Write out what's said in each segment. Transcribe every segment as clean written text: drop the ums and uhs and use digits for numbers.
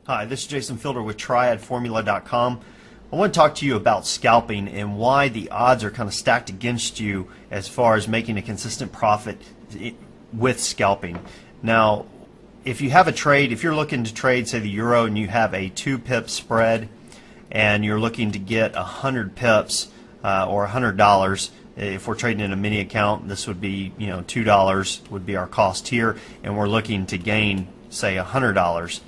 Hi, this is Jason Fielder with Triad Formula.com. I want to talk to you about scalping and why the odds are kind of stacked against you as far as making a consistent profit with scalping. Now, if you have a trade, if you're looking to trade, say, the euro, and you have a 2-pip spread and you're looking to get 100 pips or $100, if we're trading in a mini account, this would be, $2 would be our cost here, and we're looking to gain, say, $100.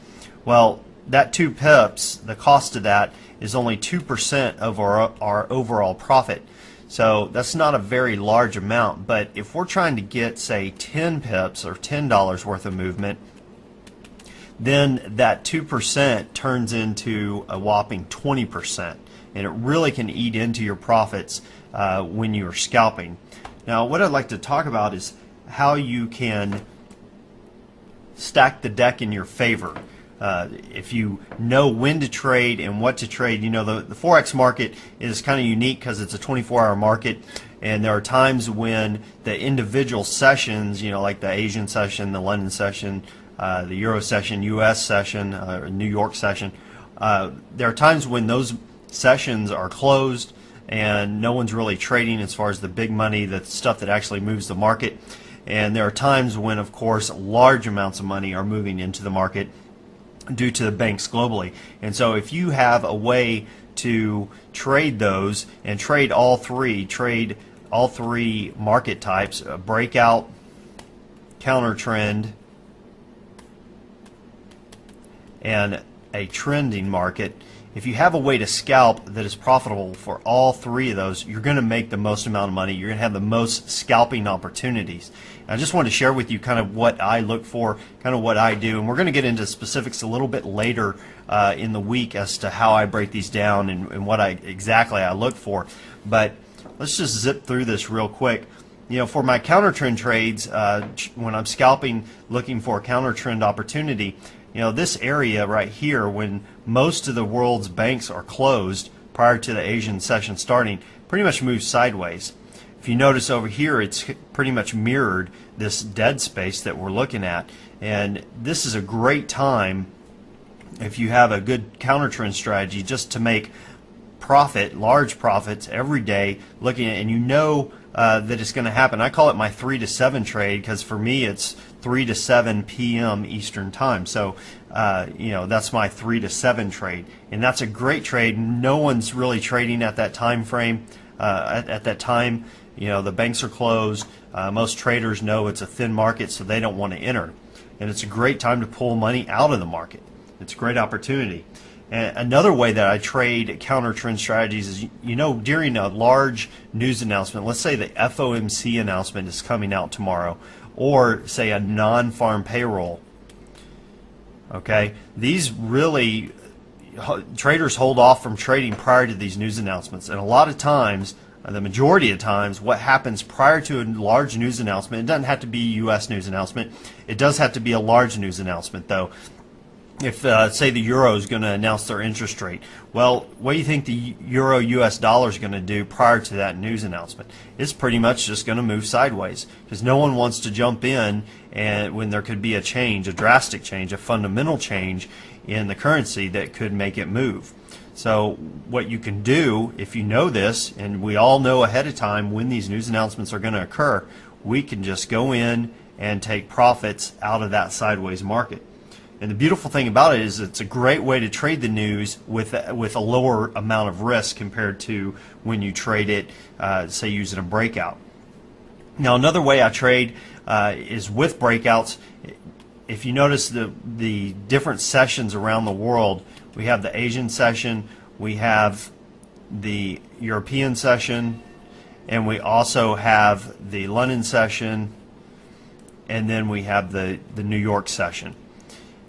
Well, that 2 pips, the cost of that is only 2% of our overall profit. So that's not a very large amount, but if we're trying to get, say, 10 pips or $10 worth of movement, then that 2% turns into a whopping 20%, and it really can eat into your profits when you're scalping. Now, what I'd like to talk about is how you can stack the deck in your favor. If you know when to trade and what to trade, the Forex market is kind of unique because it's a 24-hour market, and there are times when the individual sessions, like the Asian session, the London session, the Euro session, US session, New York session, there are times when those sessions are closed and no one's really trading as far as the big money, the stuff that actually moves the market. And there are times when, of course, large amounts of money are moving into the market due to the banks globally. And so if you have a way to trade those and trade all three market types, a breakout, counter trend, and a trending market, if you have a way to scalp that is profitable for all three of those, you're going to make the most amount of money. You're going to have the most scalping opportunities. And I just wanted to share with you kind of what I look for, kind of what I do, and we're going to get into specifics a little bit later in the week as to how I break these down and what exactly I look for. But let's just zip through this real quick. For my counter trend trades, when I'm scalping looking for a counter trend opportunity, this area right here, when most of the world's banks are closed prior to the Asian session starting, pretty much moves sideways. If you notice over here, it's pretty much mirrored this dead space that we're looking at, and this is a great time if you have a good counter trend strategy just to make large profits every day looking at it, and that it's going to happen. I call it my 3 to 7 trade because for me it's 3 to 7 p.m. Eastern time. So that's my 3 to 7 trade, and that's a great trade. No one's really trading at that time frame. At that time, the banks are closed. Most traders know it's a thin market, so they don't want to enter, and it's a great time to pull money out of the market. It's a great opportunity. And another way that I trade counter trend strategies is, during a large news announcement, let's say the FOMC announcement is coming out tomorrow, or say a non-farm payroll. Okay, these really, traders hold off from trading prior to these news announcements, and a lot of times, the majority of times, what happens prior to a large news announcement, it doesn't have to be a U.S. news announcement, it does have to be a large news announcement though. If, say, the euro is going to announce their interest rate, well, what do you think the euro-US dollar is going to do prior to that news announcement? It's pretty much just going to move sideways because no one wants to jump in and when there could be a change, a drastic change, a fundamental change in the currency that could make it move. So what you can do, if you know this, and we all know ahead of time when these news announcements are going to occur, we can just go in and take profits out of that sideways market. And the beautiful thing about it is it's a great way to trade the news with a lower amount of risk compared to when you trade it, say, using a breakout. Now, another way I trade is with breakouts. If you notice the different sessions around the world, we have the Asian session, we have the European session, and we also have the London session, and then we have the New York session.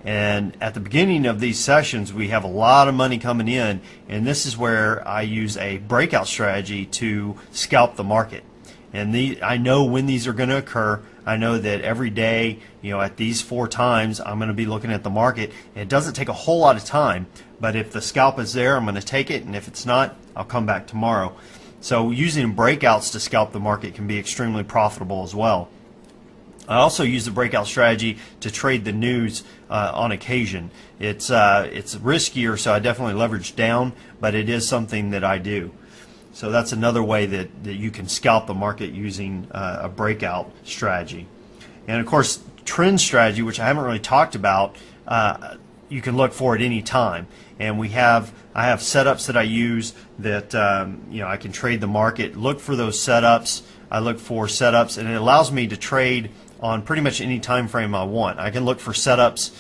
And at the beginning of these sessions, we have a lot of money coming in, and this is where I use a breakout strategy to scalp the market. And I know when these are going to occur. I know that every day, at these 4 times, I'm going to be looking at the market. It doesn't take a whole lot of time, but if the scalp is there, I'm going to take it, and if it's not, I'll come back tomorrow. So using breakouts to scalp the market can be extremely profitable as well. I also use the breakout strategy to trade the news on occasion. It's riskier, so I definitely leverage down, but it is something that I do. So that's another way that you can scalp the market using a breakout strategy. And of course, trend strategy, which I haven't really talked about, you can look for at any time. And I have setups that I use that I can trade the market. Look for those setups. I look for setups, and it allows me to trade on pretty much any time frame I want. I can look for setups,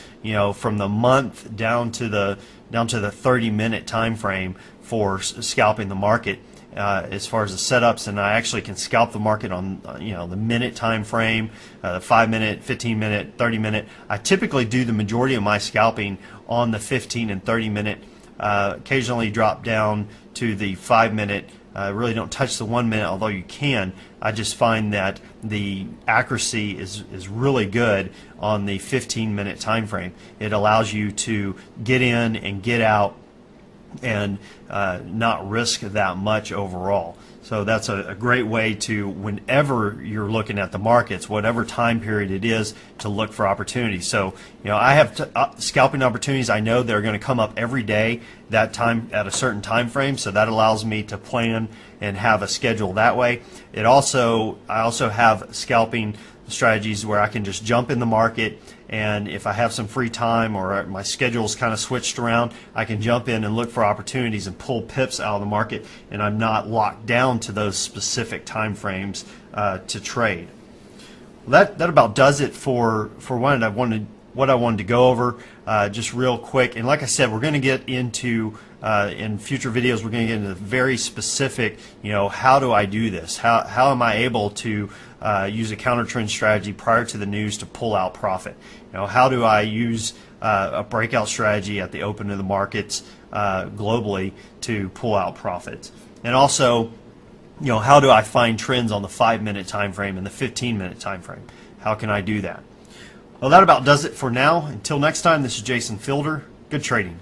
from the month down to the 30-minute time frame for scalping the market. As far as the setups, and I actually can scalp the market on the minute time frame, the 5-minute, 15-minute, 30-minute. I typically do the majority of my scalping on the 15 and 30-minute. Occasionally drop down to the 5-minute. Really don't touch the 1 minute, although you can. I just find that the accuracy is really good on the 15-minute time frame. It allows you to get in and get out and not risk that much overall. So that's a great way to, whenever you're looking at the markets, whatever time period it is, to look for opportunities. So I have scalping opportunities I know they're going to come up every day, that time at a certain time frame, so that allows me to plan and have a schedule that way. I also have scalping strategies where I can just jump in the market, and if I have some free time or my schedule's kind of switched around, I can jump in and look for opportunities and pull pips out of the market, and I'm not locked down to those specific time frames to trade. Well, that about does it for what I wanted to go over just real quick. And like I said, we're going to get into in future videos, we're going to get into very specific, how do I do this? How am I able to use a counter trend strategy prior to the news to pull out profit? How do I use a breakout strategy at the open of the markets globally to pull out profits? And also, how do I find trends on the 5-minute time frame and the 15-minute time frame? How can I do that? Well, that about does it for now. Until next time, this is Jason Fielder. Good trading.